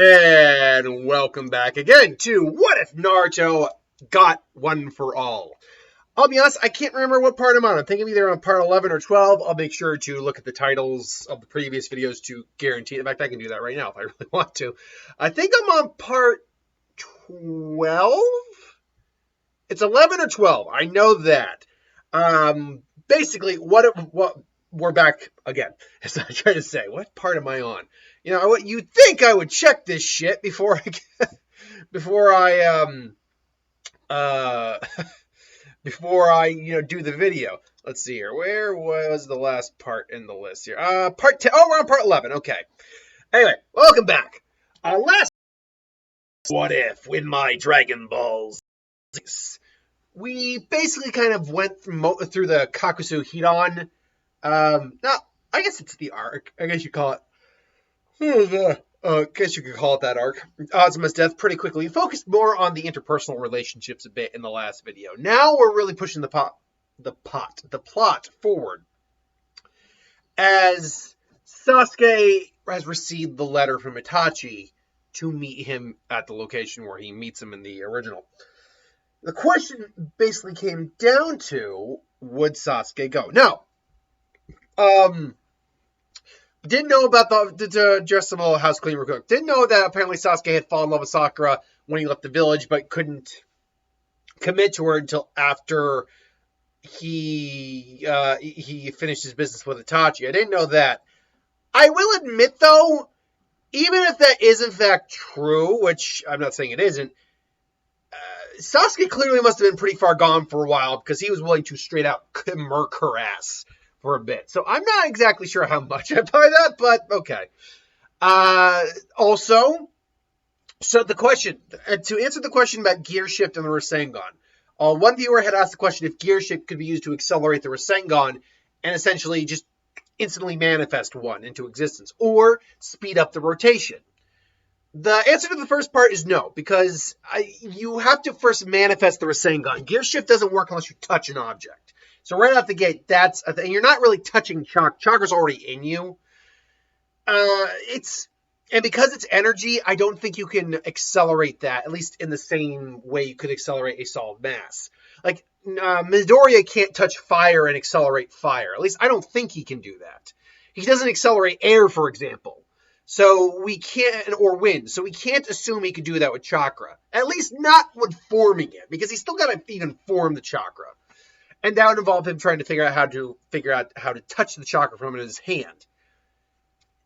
And welcome back again to What If Naruto Got One for All? I'll be honest, I can't remember what part I'm on. I'm thinking either on part 11 or 12. I'll make sure to look at the titles of the previous videos to guarantee. In fact, I can do that right now if I really want to. I think I'm on part 12? It's 11 or 12. I know that. Basically, what we're back again. As I try to say, what part am I on? You know, you'd think I would check this shit before I do the video. Let's see here. Where was the last part in the list here? Part 10. Oh, we're on part 11. Okay. Anyway, welcome back. Last What If with my Dragon Balls. We basically kind of went through the Kakuzu Hidan. Now, I guess it's the arc. I guess you call it. I guess you could call it that arc. Azuma's death pretty quickly. We focused more on the interpersonal relationships a bit in the last video. Now we're really pushing the plot forward. As Sasuke has received the letter from Itachi to meet him at the location where he meets him in the original. The question basically came down to, would Sasuke go? Now, didn't know about the just a little house clean real quick. Didn't know that apparently Sasuke had fallen in love with Sakura when he left the village, but couldn't commit to her until after he finished his business with Itachi. I didn't know that. I will admit, though, even if that is in fact true, which I'm not saying it isn't, Sasuke clearly must have been pretty far gone for a while because he was willing to straight out murk her ass for a bit. So I'm not exactly sure how much I buy that, but okay. Also, so the question, to answer the question about gear shift and the Rasengan, one viewer had asked the question if gear shift could be used to accelerate the Rasengan and essentially just instantly manifest one into existence, or speed up the rotation. The answer to the first part is no, because you have to first manifest the Rasengan. Gear shift doesn't work unless you touch an object. So right out the gate, that's a thing. You're not really touching chakra. Chakra's already in you. And because it's energy, I don't think you can accelerate that, at least in the same way you could accelerate a solid mass. Like, Midoriya can't touch fire and accelerate fire. At least I don't think he can do that. He doesn't accelerate air, for example. So we can't, or wind. So we can't assume he could do that with chakra. At least not with forming it, because he's still got to even form the chakra. And that would involve him trying to figure out how to touch the chakra from in his hand.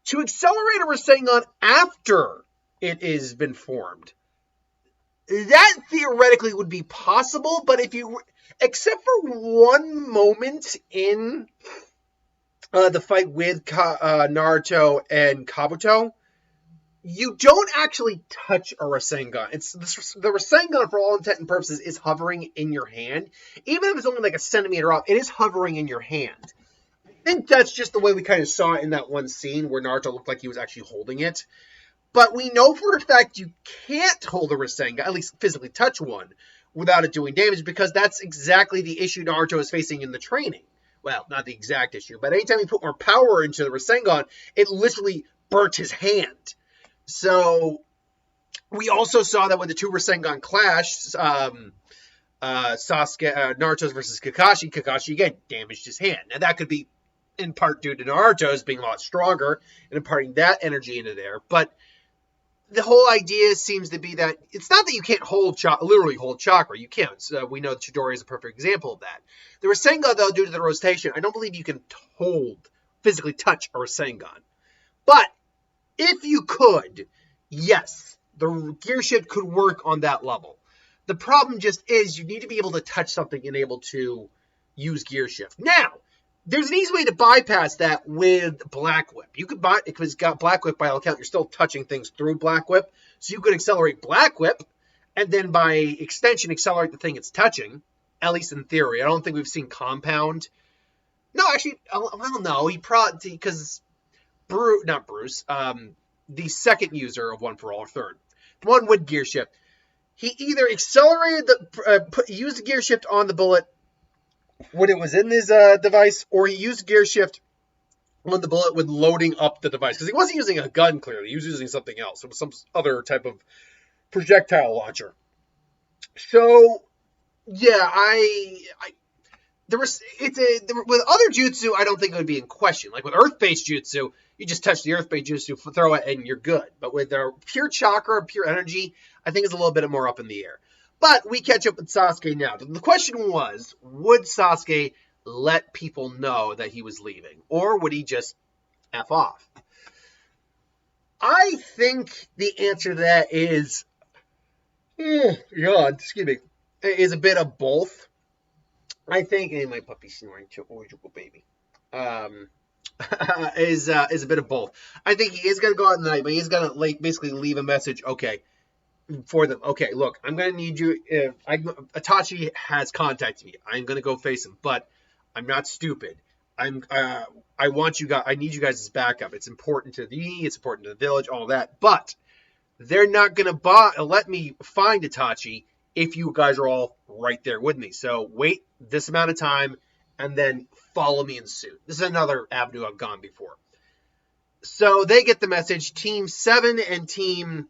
To accelerate a Rasengan after it has been formed, that theoretically would be possible, but except for one moment in the fight with Naruto and Kabuto, you don't actually touch a Rasengan. The Rasengan, for all intent and purposes, is hovering in your hand. Even if it's only like a centimeter off, it is hovering in your hand. I think that's just the way we kind of saw it in that one scene where Naruto looked like he was actually holding it. But we know for a fact you can't hold a Rasengan, at least physically touch one, without it doing damage, because that's exactly the issue Naruto is facing in the training. Well, not the exact issue, but anytime you put more power into the Rasengan, it literally burnt his hand. So, we also saw that when the two Rasengan clashed, Naruto's versus Kakashi again damaged his hand. Now, that could be in part due to Naruto's being a lot stronger and imparting that energy into there. But the whole idea seems to be that it's not that you can't literally hold chakra. You can't. We know that Chidori is a perfect example of that. The Rasengan, though, due to the rotation, I don't believe you can physically touch a Rasengan. But if you could, yes, the gear shift could work on that level. The problem just is you need to be able to touch something and able to use gear shift. Now, there's an easy way to bypass that with Black Whip. You could buy it because it's got Black Whip by all account. You're still touching things through Black Whip. So you could accelerate Black Whip and then by extension accelerate the thing it's touching, at least in theory. I don't think we've seen Compound. No, actually, well, no. He probably, because the second user of One for All, or third, the one with gear shift, he either accelerated used the gear shift on the bullet when it was in his device, or he used gear shift when the bullet was loading up the device. Because he wasn't using a gun, clearly. He was using something else. It was some other type of projectile launcher. So, yeah, with other jutsu, I don't think it would be in question. Like with earth-based jutsu, you just touch the earth-based jutsu, throw it, and you're good. But with their pure chakra, pure energy, I think it's a little bit more up in the air. But we catch up with Sasuke now. The question was, would Sasuke let people know that he was leaving? Or would he just F off? I think the answer to that is, excuse me, is a bit of both. I think, and my puppy's snoring too. Oh, you baby. Is a bit of both. I think he is going to go out tonight, but he's going to basically leave a message. Okay, for them. Okay, look, I'm going to need you. Itachi has contacted me. I'm going to go face him, but I'm not stupid. I want you guys. I need you guys as backup. It's important to me. It's important to the village. All that, but they're not going to let me find Itachi if you guys are all right there with me. So wait this amount of time and then follow me in suit. This is another avenue I've gone before. So they get the message. Team 7 and Team...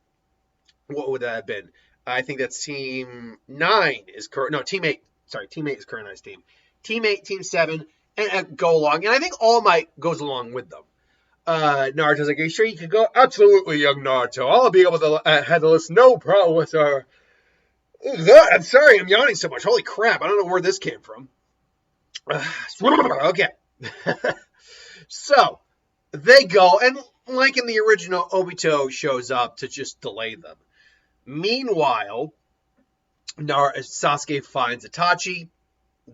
What would that have been? I think that's Team 9 is... No, Team 8. Sorry, Team 8 is Kurenai's team. Team 8, Team 7, and go along. And I think All Might goes along with them. Naruto's like, are you sure you can go? Absolutely, young Naruto. I'll be able to handle this. No problem with our... God, I'm sorry, I'm yawning so much. Holy crap, I don't know where this came from. Okay. So, they go, and like in the original, Obito shows up to just delay them. Meanwhile, Sasuke finds Itachi.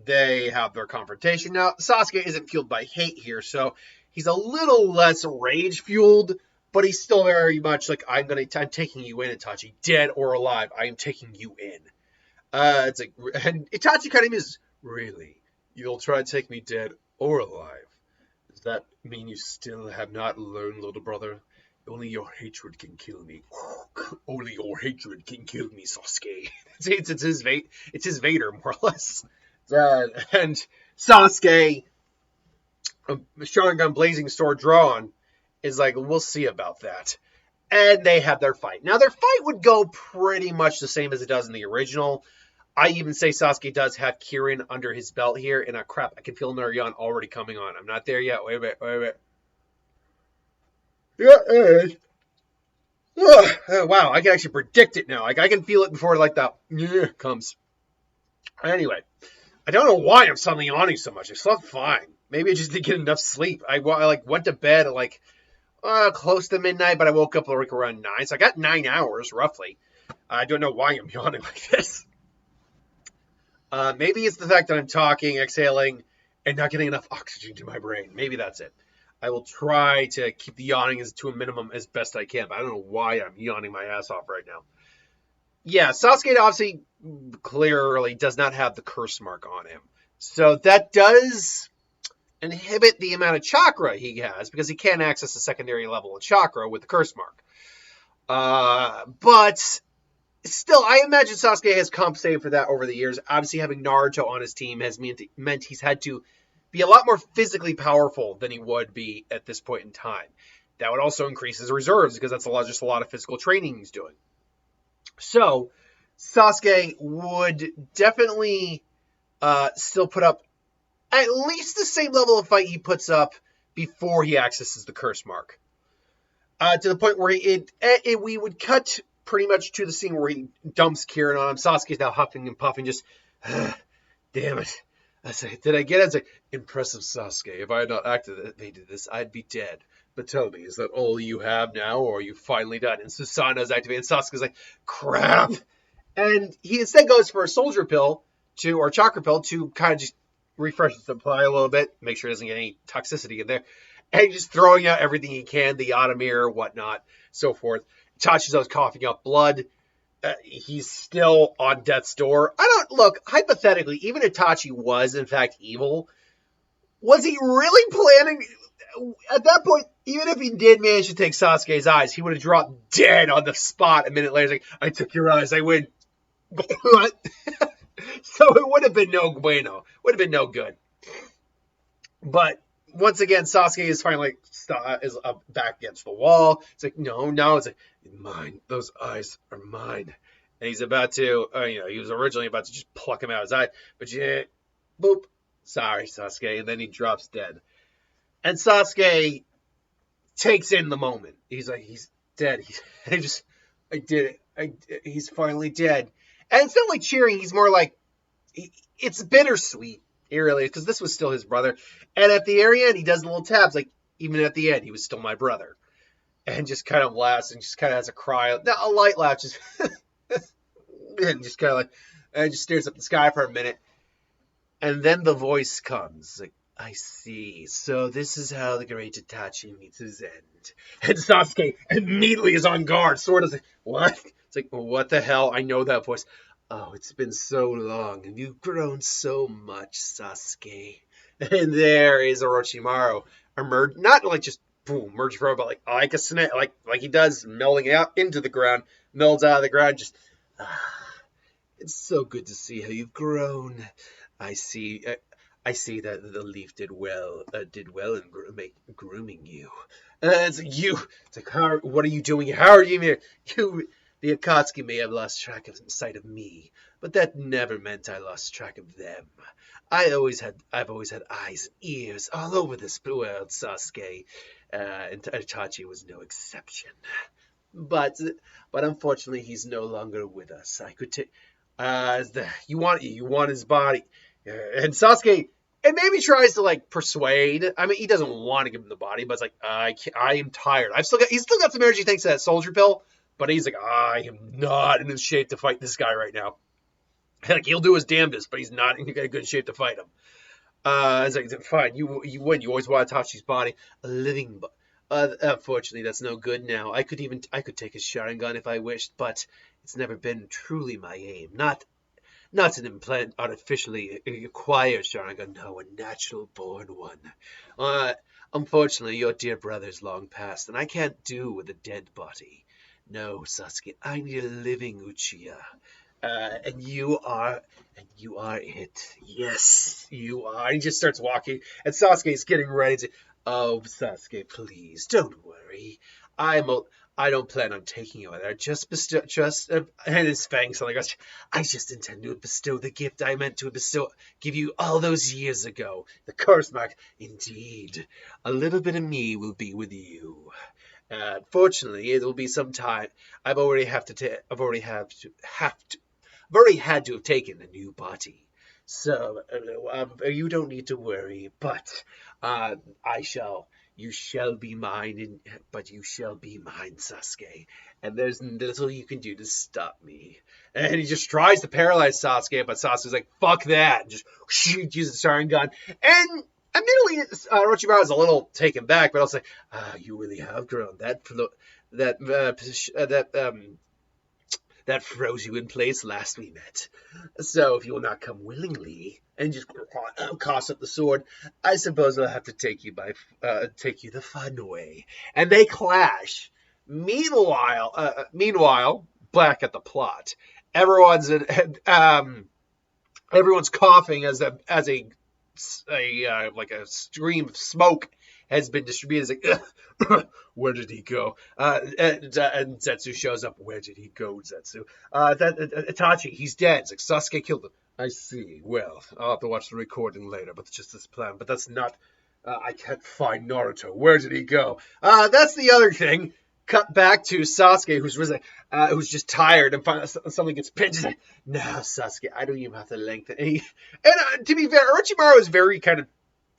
They have their confrontation. Now, Sasuke isn't fueled by hate here, so he's a little less rage-fueled, but he's still very much like, I'm taking you in, Itachi. Dead or alive, I am taking you in. It's like, and Itachi kind of is, really? You'll try to take me dead or alive? Does that mean you still have not learned, little brother? Only your hatred can kill me. Only your hatred can kill me, Sasuke. It's his Vader, more or less. And Sasuke, Sharingan blazing sword drawn, is like, we'll see about that. And they have their fight. Now, their fight would go pretty much the same as it does in the original. I even say Sasuke does have Kirin under his belt here. And crap, I can feel another yawn already coming on. I'm not there yet. Wait a minute. Yeah, wow, I can actually predict it now. Like, I can feel it before the comes. Anyway, I don't know why I'm suddenly yawning so much. I slept fine. Maybe I just didn't get enough sleep. I went to bed at close to midnight, but I woke up around 9. So I got 9 hours, roughly. I don't know why I'm yawning like this. Maybe it's the fact that I'm talking, exhaling, and not getting enough oxygen to my brain. Maybe that's it. I will try to keep the yawning to a minimum as best I can, but I don't know why I'm yawning my ass off right now. Yeah, Sasuke obviously clearly does not have the curse mark on him. So that does inhibit the amount of chakra he has, because he can't access a secondary level of chakra with the curse mark. But still, I imagine Sasuke has compensated for that over the years. Obviously, having Naruto on his team has meant he's had to be a lot more physically powerful than he would be at this point in time. That would also increase his reserves, because that's just a lot of physical training he's doing. So, Sasuke would definitely still put up at least the same level of fight he puts up before he accesses the curse mark. To the point where we would cut pretty much to the scene where he dumps Kirin on him. Sasuke's now huffing and puffing, just, damn it. I say, did I get it? It's like, impressive, Sasuke. If I had not activated this, I'd be dead. But tell me, is that all you have now, or are you finally done? And Susanoo's activated, and Sasuke's like, crap. And he instead goes for a soldier pill, or chakra pill, to kind of just refresh the supply a little bit, make sure he doesn't get any toxicity in there. And just throwing out everything he can, the Otomir, whatnot, so forth. Itachi's coughing up blood. He's still on death's door. Hypothetically, even Itachi was, in fact, evil. Was he really planning? At that point, even if he did manage to take Sasuke's eyes, he would have dropped dead on the spot a minute later. He's like, I took your eyes, I win. What? So it would have been no bueno. Would have been no good. But, once again, Sasuke is finally back against the wall. It's like, no, it's like, mine. Those eyes are mine. And he's about to, he was originally about to just pluck him out of his eye, but yeah, boop. Sorry, Sasuke. And then he drops dead. And Sasuke takes in the moment. He's like, he's dead. I did it. He's finally dead. And instead of like cheering, he's more like, it's bittersweet. It really is, because this was still his brother. And at the very end, he does the little tabs, like, even at the end, he was still my brother. And just kind of laughs and just kind of has a cry. A light laugh, just, and just kind of like, and just stares up the sky for a minute. And then the voice comes, like, I see. So this is how the great Itachi meets his end. And Sasuke immediately is on guard. Sword is like, what? It's like, what the hell? I know that voice. Oh, it's been so long, and you've grown so much, Sasuke. And there is Orochimaru, not like just boom, merge from, but like a snake, like he does, melding out into the ground, melds out of the ground. Just, it's so good to see how you've grown. I see that the leaf did well in grooming you. It's like, it's like, what are you doing? How are you here? The Akatsuki may have lost track of sight of me, but that never meant I lost track of them. I've always had eyes and ears all over this world, Sasuke, and Itachi was no exception. But unfortunately, he's no longer with us. I could take, you want his body, and Sasuke. And maybe tries to like persuade. I mean, he doesn't want to give him the body, but it's like, I am tired. He's still got some energy thanks to that soldier pill. But he's like, I am not in shape to fight this guy right now. Like, he'll do his damnedest, but he's not in good shape to fight him. It's like, fine, you win. You always want Itachi's body, a living. Unfortunately, that's no good now. I could take his Sharingan if I wished, but it's never been truly my aim. Not an implant artificially acquired Sharingan, no, a natural born one. Unfortunately, your dear brother's long past, and I can't do with a dead body. No, Sasuke, I need a living Uchiha. And you are it. Yes, you are. And he just starts walking, and Sasuke's getting ready to, oh, Sasuke, please, don't worry. I don't plan on taking you there. And his fangs suddenly goes, I just intend to bestow the gift I meant to give you all those years ago. The curse mark, indeed. A little bit of me will be with you. Fortunately, it'll be some time. I've already had to have taken a new body, so you don't need to worry. But you shall be mine, but you shall be mine, Sasuke. And there's little you can do to stop me. And he just tries to paralyze Sasuke, but Sasuke's like, fuck that, and just uses the Sharingan. And admittedly, Orochimaru is a little taken back, but I'll say, you really have grown. That froze you in place last we met. So if you will not come willingly and just toss up the sword, I suppose I'll have to take you the fun way. And they clash. Meanwhile, back at the plot, everyone's coughing as a stream of smoke has been distributed. It's like, where did he go? And Zetsu shows up. Where did he go, Zetsu? Itachi, he's dead. It's like, Sasuke killed him. I see. Well, I'll have to watch the recording later, but it's just this plan. But that's not, I can't find Naruto. Where did he go? That's the other thing. Cut back to Sasuke, who's just tired, and finally something gets pinched. He's like, no, Sasuke, I don't even have to lengthen. And to be fair, Orochimaru is very kind of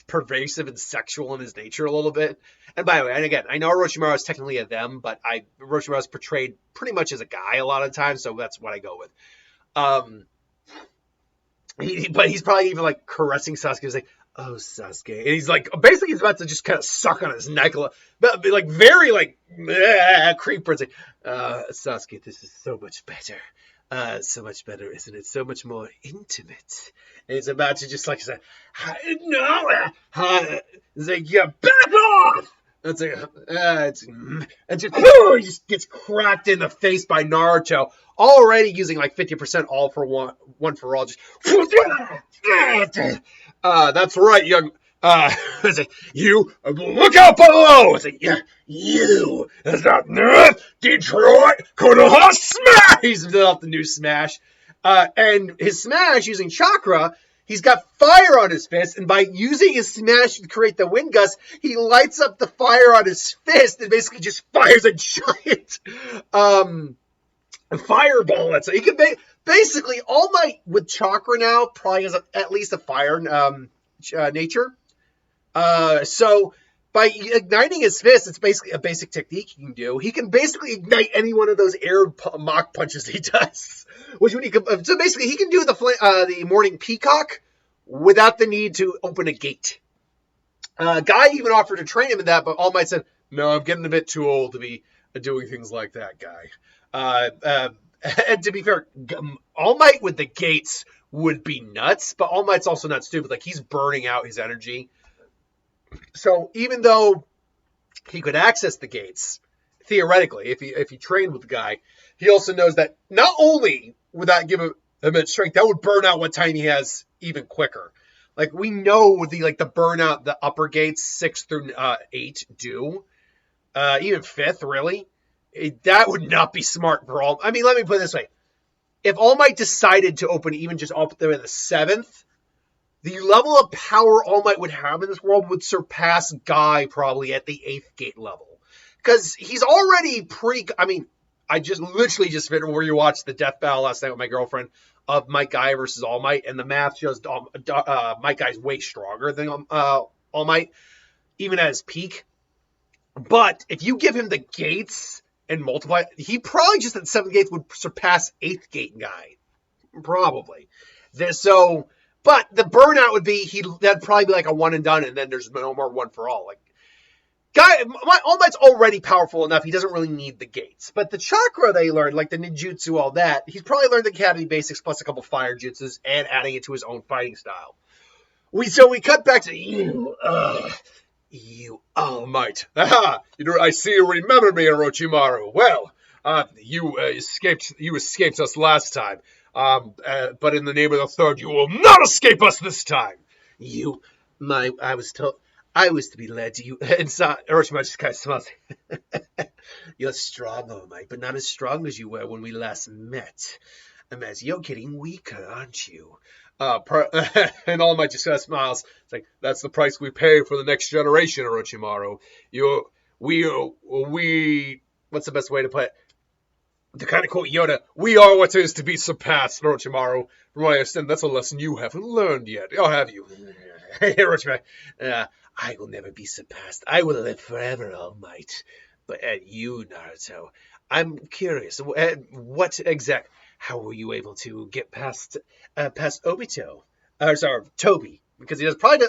pervasive and sexual in his nature a little bit. And by the way, and again, I know Orochimaru is technically a them, but Orochimaru is portrayed pretty much as a guy a lot of times, so that's what I go with. But he's probably even like caressing Sasuke. He's like, oh, Sasuke. And he's like, basically he's about to just kind of suck on his neck, like very like, creeper. It's like, Sasuke, this is so much better. So much better, isn't it? So much more intimate. And he's about to just like say, no. It's like, yeah, back off. It's like, and he just gets cracked in the face by Naruto, already using like 50% all for one for all. Just, that's right, young. It's like, you, look out below! It's like, yeah, you, is that North Detroit, Konoha Smash! He's built the new Smash. And his Smash, using chakra, he's got fire on his fist, and by using his Smash to create the wind gust, he lights up the fire on his fist and basically just fires a giant fireball. So he can basically, All Might with chakra now probably has at least a fire nature. So by igniting his fist, it's basically a basic technique he can do. He can basically ignite any one of those air mock punches he does. So basically, he can do the mourning peacock without the need to open a gate. Guy even offered to train him in that, but All Might said, "No, I'm getting a bit too old to be doing things like that, Guy." And to be fair, All Might with the gates would be nuts, but All Might's also not stupid. Like, he's burning out his energy. So even though he could access the gates, theoretically, if he trained with the guy, he also knows that not only would that give him its strength, that would burn out what time he has even quicker. Like, we know the burnout the upper gates 6 through 8 do, even 5th, really. That would not be smart for all. I mean, let me put it this way: if All Might decided to open even just up there in the 7th. The level of power All Might would have in this world would surpass Guy probably at the 8th gate level. Because he's already I mean, I literally just rewatched the death battle last night with my girlfriend of Might Guy versus All Might, and the math shows Might Guy's way stronger than All Might, even at his peak. But if you give him the gates and multiply, he probably just at 7th gate would surpass 8th gate Guy. Probably. But the burnout would be, that'd probably be like a one and done, and then there's no more one for all. Like, All Might's already powerful enough, he doesn't really need the gates. But the chakra they learned, like the ninjutsu, all that, he's probably learned the academy basics plus a couple fire jutsus and adding it to his own fighting style. So we cut back to you All Might. Aha! I see you remember me, Orochimaru. Well, you escaped us last time. But in the name of the third, you will not escape us this time. I was to be led to you. And Orochimaru just kind of smiles. You're strong, All Might, but not as strong as you were when we last met. You're getting weaker, aren't you? And All Might just kind of smiles. It's like, that's the price we pay for the next generation, Orochimaru. What's the best way to put it? To kind of quote Yoda, we are what is to be surpassed, Orochimaru. From what I understand, that's a lesson you haven't learned yet. Or have you? Orochimaru, I will never be surpassed. I will live forever, All Might. But you, Naruto, I'm curious. How were you able to get past Obito? Toby. Because he is probably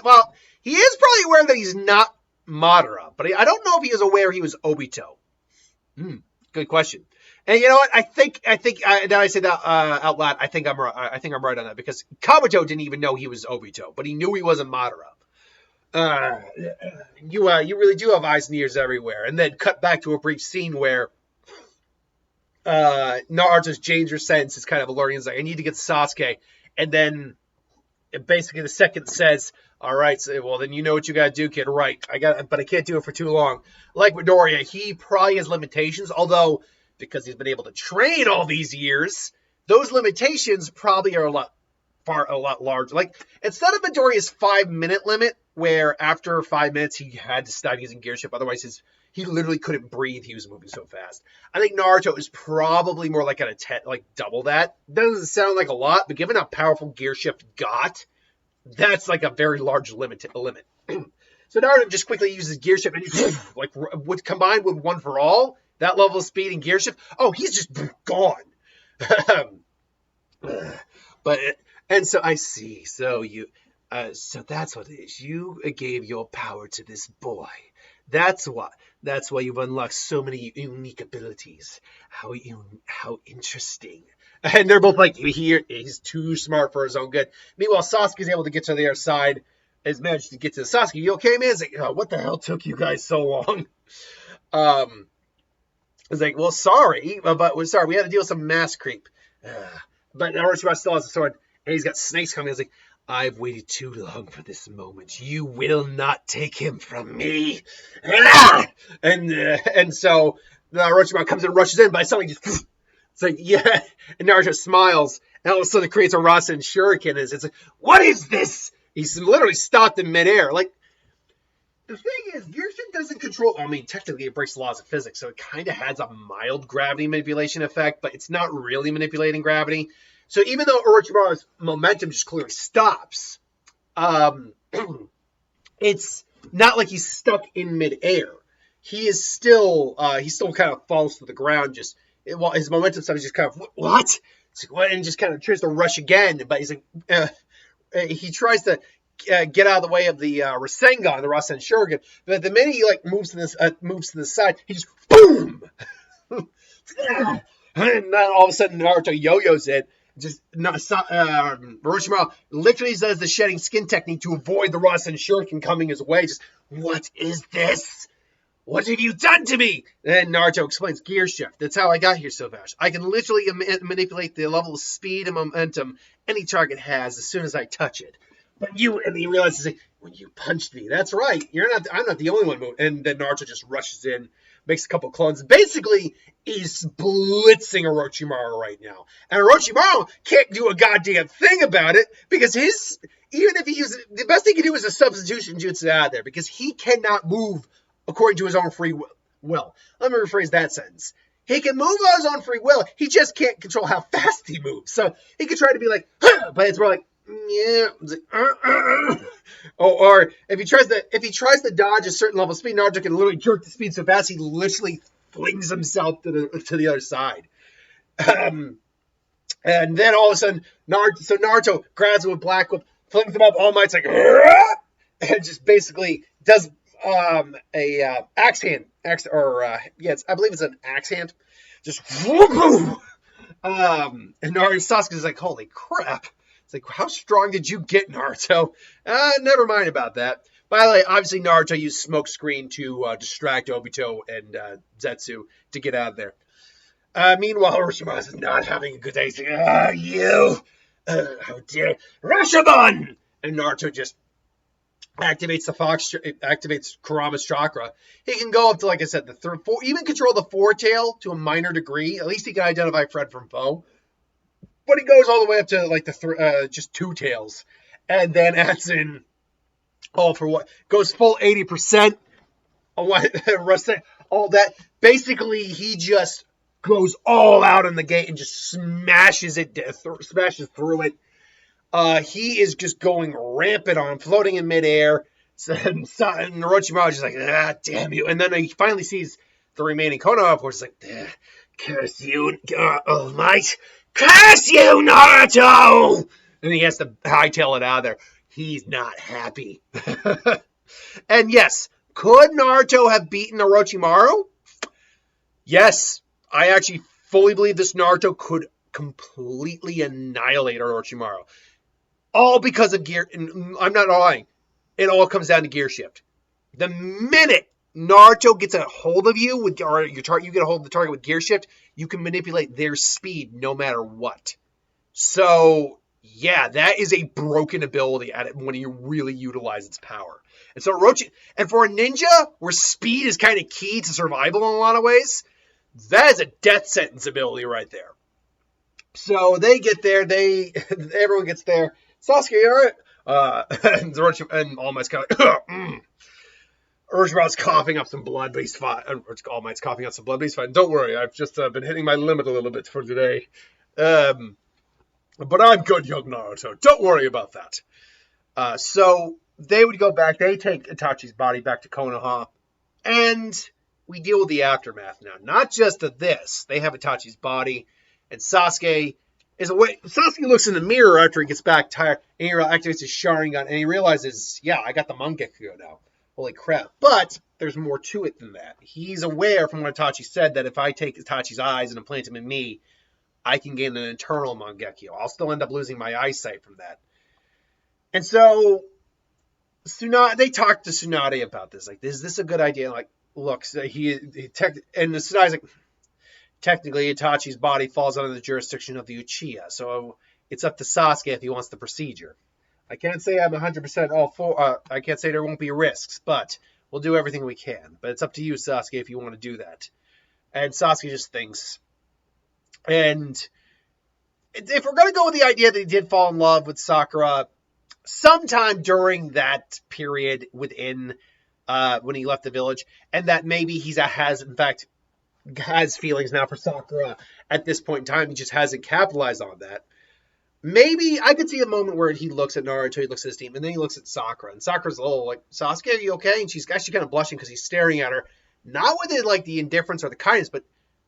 aware that he's not Madara. But I don't know if he is aware he was Obito. Good question. And you know what? I think now I say that out loud. I think I'm right on that, because Kabuto didn't even know he was Obito, but he knew he wasn't Madara. You really do have eyes and ears everywhere. And then cut back to a brief scene where Naruto's Danger Sense is kind of alerting. He's like, I need to get Sasuke. And then basically the second says, all right, so, well, then you know what you got to do, kid. Right. But I can't do it for too long. Like Midoriya, he probably has limitations, although because he's been able to train all these years, those limitations probably are a lot larger. Like, instead of Midoriya's 5-minute limit, where after 5 minutes he had to stop using gear shift, otherwise he literally couldn't breathe. He was moving so fast. I think Naruto is probably more like at a 10, like double that. Doesn't sound like a lot, but given how powerful gear shift got, that's like a very large limit. So Naruto just quickly uses gear shift, and he, like, would combine with one for all, that level of speed and gear shift. Oh, he's just gone. And so I see. So that's what it is. You gave your power to this boy. That's why you've unlocked so many unique abilities. How interesting. And they're both like, he's too smart for his own good. Meanwhile, Sasuke's able to get to the other side. Has managed to get to Sasuke. You okay, man? It's like, oh, what the hell took you guys so long? It's like, well, sorry, but we had to deal with some mass creep. But Orochimaru still has a sword, and he's got snakes coming. It's like, I've waited too long for this moment. You will not take him from me. Ah! And so Orochimaru comes and rushes in, but suddenly just it's like, yeah. And Naruto smiles, and all of a sudden it creates a Rasen Shuriken. It's like, what is this? He's literally stopped in midair. Like, the thing is, Gearshift doesn't control. I mean, technically, it breaks the laws of physics, so it kind of has a mild gravity manipulation effect, but it's not really manipulating gravity. So even though Orochimaru's momentum just clearly stops, it's not like he's stuck in midair. He is still, he still kind of falls to the ground. Just while his momentum stuff is just kind of what? It's like, what? And just kind of tries to rush again, but he's like, he tries to get out of the way of the Rasengan, the Rasen Shuriken. But the minute he like moves to the side, he just boom, and then all of a sudden Naruto yo-yos it. Just Orochimaru literally does the shedding skin technique to avoid the Rasen Shuriken coming his way. Just, what is this? What have you done to me? And Naruto explains, gear shift. That's how I got here so fast. I can literally manipulate the level of speed and momentum any target has as soon as I touch it. But and he realizes, like, when you punched me, that's right. I'm not the only one moving. And then Naruto just rushes in, makes a couple clones. Basically, he's blitzing Orochimaru right now. And Orochimaru can't do a goddamn thing about it because even if he uses the best thing he can do is a substitution jutsu out there because he cannot move according to his own free will. Let me rephrase that sentence. He can move on his own free will. He just can't control how fast he moves. So he can try to be like, huh, but it's more like, yeah. Like, or if he tries to dodge a certain level of speed, Naruto can literally jerk the speed so fast he literally flings himself to the other side. And then all of a sudden, Naruto grabs him with Black Whip, flings him up. All Might's like, and just basically does a axe hand, I believe it's an axe hand. Just and Sasuke's like, holy crap. It's like, how strong did you get, Naruto? Never mind about that. By the way, obviously Naruto used smoke screen to distract Obito and Zetsu to get out of there. Meanwhile, Orochimaru is not having a good day. He's like, you! How dare Rashomon! And Naruto just activates activates Kurama's chakra. He can go up to, like I said, even control the four tail to a minor degree. At least he can identify Fred from foe. But he goes all the way up to like just two tails, and then adds in goes full 80%. All that. Basically, he just goes all out on the gate and just smashes through it. He is just going rampant on, floating in midair. And Orochimaru is just like, damn you. And then he finally sees the remaining Konoha force. Like, curse you, All Might. Curse you, Naruto! And he has to hightail it out of there. He's not happy. And yes, could Naruto have beaten Orochimaru? Yes, I actually fully believe this Naruto could completely annihilate Orochimaru. All because of gear. I'm not lying. It all comes down to gear shift. The minute Naruto gets a hold of you you get a hold of the target with gear shift, you can manipulate their speed no matter what. So yeah, that is a broken ability at it when you really utilize its power. And so and for a ninja where speed is kind of key to survival in a lot of ways, that is a death sentence ability right there. So they get there, everyone gets there. Sasuke, all right? And All Might's kind of Orochimaru's coughing up some blood, but he's fine. All Might's coughing up some blood, but he's fine. Don't worry, I've just been hitting my limit a little bit for today. But I'm good, young Naruto. Don't worry about that. So they would go back. They take Itachi's body back to Konoha, and we deal with the aftermath now. Not just of this. They have Itachi's body, and Sasuke is away. Sasuke looks in the mirror after he gets back tired, and he activates his Sharingan, and he realizes, yeah, I got the Mangekyo now. Holy crap. But there's more to it than that. He's aware from what Itachi said that if I take Itachi's eyes and implant them in me, I can gain an internal Mangekyo. I'll still end up losing my eyesight from that. And so they talked to Tsunade about this. Like, is this a good idea? Like, look, and Tsunade's like, technically Itachi's body falls under the jurisdiction of the Uchiha. So it's up to Sasuke if he wants the procedure. I can't say I'm 100% all for. I can't say there won't be risks, but we'll do everything we can. But it's up to you, Sasuke, if you want to do that. And Sasuke just thinks. And if we're gonna go with the idea that he did fall in love with Sakura sometime during that period within when he left the village, and that maybe he has in fact has feelings now for Sakura at this point in time, he just hasn't capitalized on that. Maybe I could see a moment where he looks at Naruto, he looks at his team, and then he looks at Sakura, and Sakura's a little like, Sasuke, are you okay? And she's actually kind of blushing because he's staring at her, not with it like the indifference or the kindness, but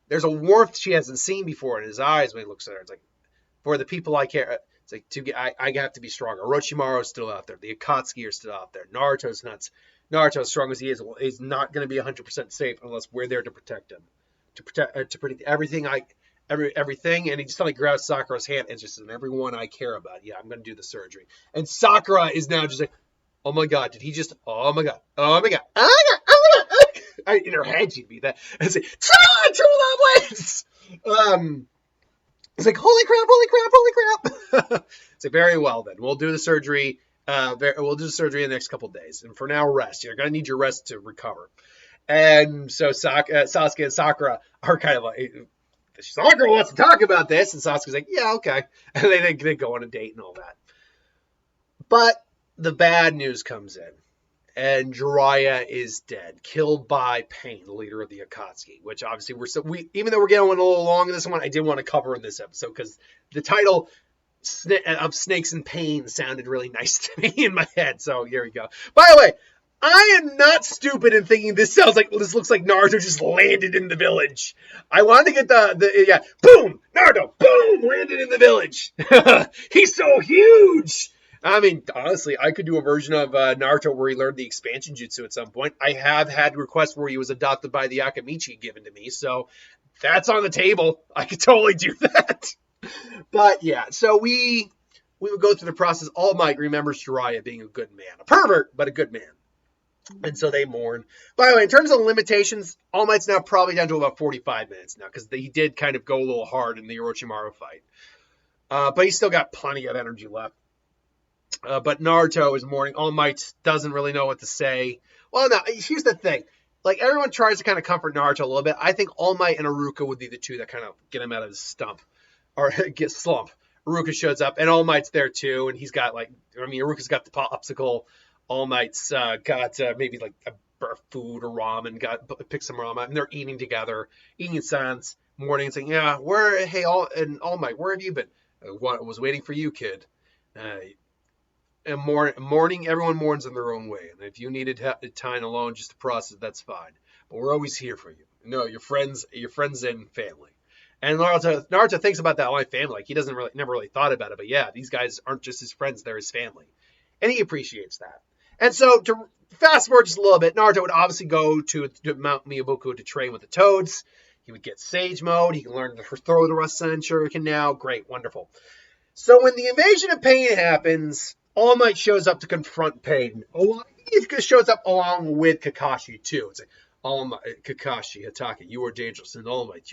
there's a warmth she hasn't seen before in his eyes when he looks at her. It's like, for the people I care, it's like I have to be stronger. Orochimaru is still out there. The Akatsuki are still out there. Naruto's nuts. Naruto, as strong as he is not going to be 100% safe unless we're there to protect him, to protect everything everything. And he just suddenly grabs Sakura's hand and just says, everyone I care about. Yeah, I'm going to do the surgery. And Sakura is now just like, oh my God, did he just? Oh my God, oh my God, oh my God, oh my God. In her head, she'd be that and say, true love wins. It's like, holy crap. It's like, very well then. We'll do the surgery. We'll do the surgery in the next couple of days. And for now, rest. You're going to need your rest to recover. And so Sasuke and Sakura are kind of like, Sakura wants to talk about this. And Sasuke's like, yeah, okay. And they go on a date and all that. But the bad news comes in. And Jiraiya is dead, killed by Pain, the leader of the Akatsuki. Which obviously even though we're getting a little long in this one, I did want to cover in this episode because the title of Snakes and Pain sounded really nice to me in my head. So here we go. By the way, I am not stupid in thinking this looks like Naruto just landed in the village. I wanted to get boom, Naruto, boom, landed in the village. He's so huge. I mean, honestly, I could do a version of Naruto where he learned the expansion jutsu at some point. I have had requests where he was adopted by the Akamichi given to me, so that's on the table. I could totally do that. But yeah, so we would go through the process. All Might remembers Jiraiya being a good man. A pervert, but a good man. And so they mourn. By the way, in terms of limitations, All Might's now probably down to about 45 minutes now, because he did kind of go a little hard in the Orochimaru fight. But he's still got plenty of energy left. But Naruto is mourning. All Might doesn't really know what to say. Well, no, here's the thing. Like, everyone tries to kind of comfort Naruto a little bit. I think All Might and Iruka would be the two that kind of get him out of his stump. Or get slump. Iruka shows up, and All Might's there too, and he's got Iruka's got the popsicle. All Might's got maybe like a food or ramen, pick some ramen, and they're eating together, eating in silence, mourning, saying, yeah, All Might, where have you been? I was waiting for you, kid. And mourning, everyone mourns in their own way, and if you needed time alone just to process, that's fine. But we're always here for you. No, your friends and family. And Naruto thinks about that like family. Like, he never really thought about it, but yeah, these guys aren't just his friends, they're his family. And he appreciates that. And so, to fast forward just a little bit, Naruto would obviously go to Mount Miyabuku to train with the Toads. He would get Sage Mode. He can learn to throw the Rasen Shuriken now. Great, wonderful. So when the invasion of Pain happens, All Might shows up to confront Pain. He shows up along with Kakashi, too. It's like, All Might, Kakashi, Hatake, you are dangerous, and All Might,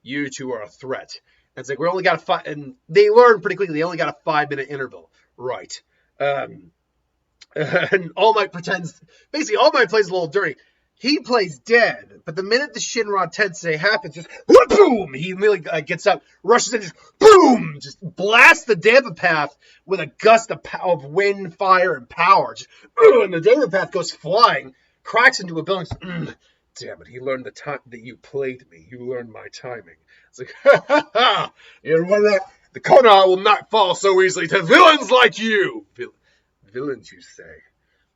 you two are a threat. And it's like, we only got and they learn pretty quickly, they only got a 5-minute interval. Right. And All Might basically All Might plays a little dirty. He plays dead, but the minute the Shinra Tensei happens, just boom, he immediately gets up, rushes in, just boom, just blasts the Deva Path with a gust of wind, fire, and power. And the Deva Path goes flying, cracks into a building. Damn it, he learned the time that you played me. You learned my timing. It's like, you know that? The Konoha will not fall so easily to villains like you. Villains, you say?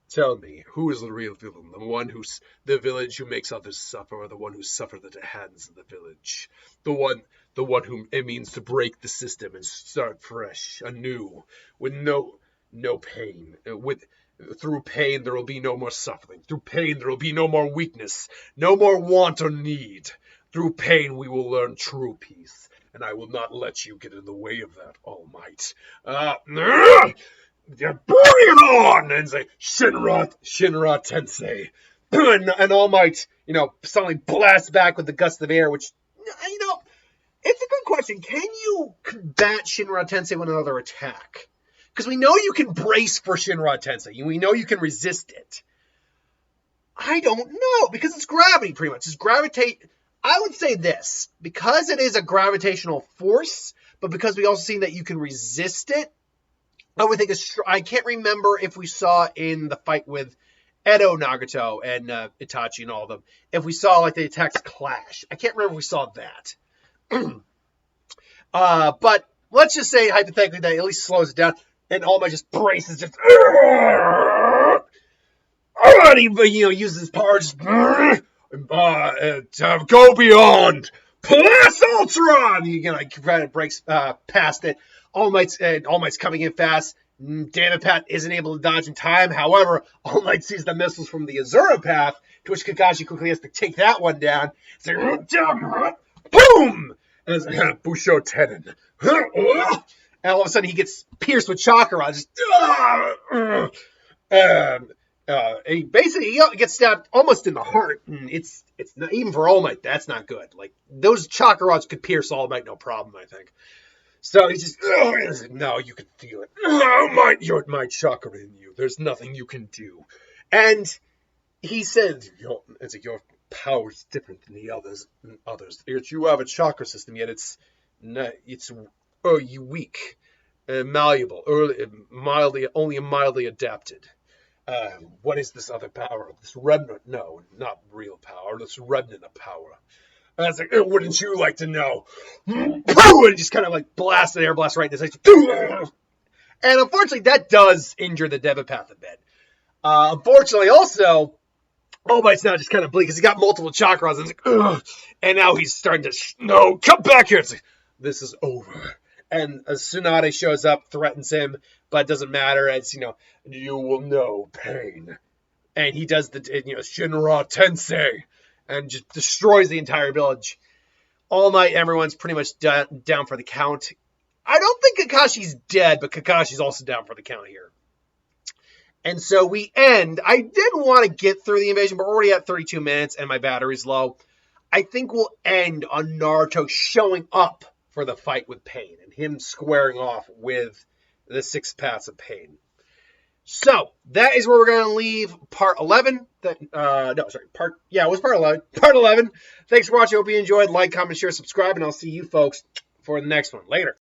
Tell me, who is the real villain? The village who makes others suffer, or the one who suffered at the hands of the village? The one whom it means to break the system and start fresh, anew, with no pain. Through pain, there will be no more suffering. Through pain, there will be no more weakness, no more want or need. Through pain, we will learn true peace, and I will not let you get in the way of that, All Might. Bring it on! And say, Shinra Tensei. And All Might, suddenly blast back with the gust of air, which, it's a good question. Can you combat Shinra Tensei with another attack? Because we know you can brace for Shinra Tensei. We know you can resist it. I don't know, because it's gravity, pretty much. It's gravitate. I would say this, because it is a gravitational force, but because we also seen that you can resist it, I would think I can't remember if we saw in the fight with Edo Nagato and Itachi and all of them, if we saw like the attacks clash. I can't remember if we saw that. But let's just say hypothetically that it at least slows it down, and All Might just braces, just he uses his power, just go beyond, plus Ultron. Kind of breaks past it. All Might's coming in fast. David Path isn't able to dodge in time. However, All Might sees the missiles from the Azura path, to which Kakashi quickly has to take that one down. It's like, boom! And it's like, Busho Tenon. And all of a sudden he gets pierced with chakra. Just, he basically gets stabbed almost in the heart. And it's not, even for All Might, that's not good. Like, those chakra rods could pierce All Might, no problem, I think. So he's just, no, you can feel it. You're my chakra in you. There's nothing you can do. And he says, your power's different than the others. You have a chakra system, yet it's weak, malleable, only mildly adapted. What is this other power? This remnant? No, not real power. This remnant of power. And I was like, wouldn't you like to know? And just kind of like blast an air blast right in his face. And unfortunately, that does injure the Devapath a bit. Unfortunately, also, All Might's now just kind of bleak because he got multiple chakras. And, like, and now he's starting to, come back here. It's like, this is over. And Tsunade shows up, threatens him, but it doesn't matter. It's, you will know pain. And he does the, Shinra Tensei. And just destroys the entire village. All Might, everyone's pretty much down for the count. I don't think Kakashi's dead, but Kakashi's also down for the count here. And so we end. I did want to get through the invasion, but we're already at 32 minutes and my battery's low. I think we'll end on Naruto showing up for the fight with Pain and him squaring off with the 6 paths of Pain. So, that is where we're going to leave part 11. It was part 11. Part 11. Thanks for watching. Hope you enjoyed. Like, comment, share, subscribe, and I'll see you folks for the next one. Later.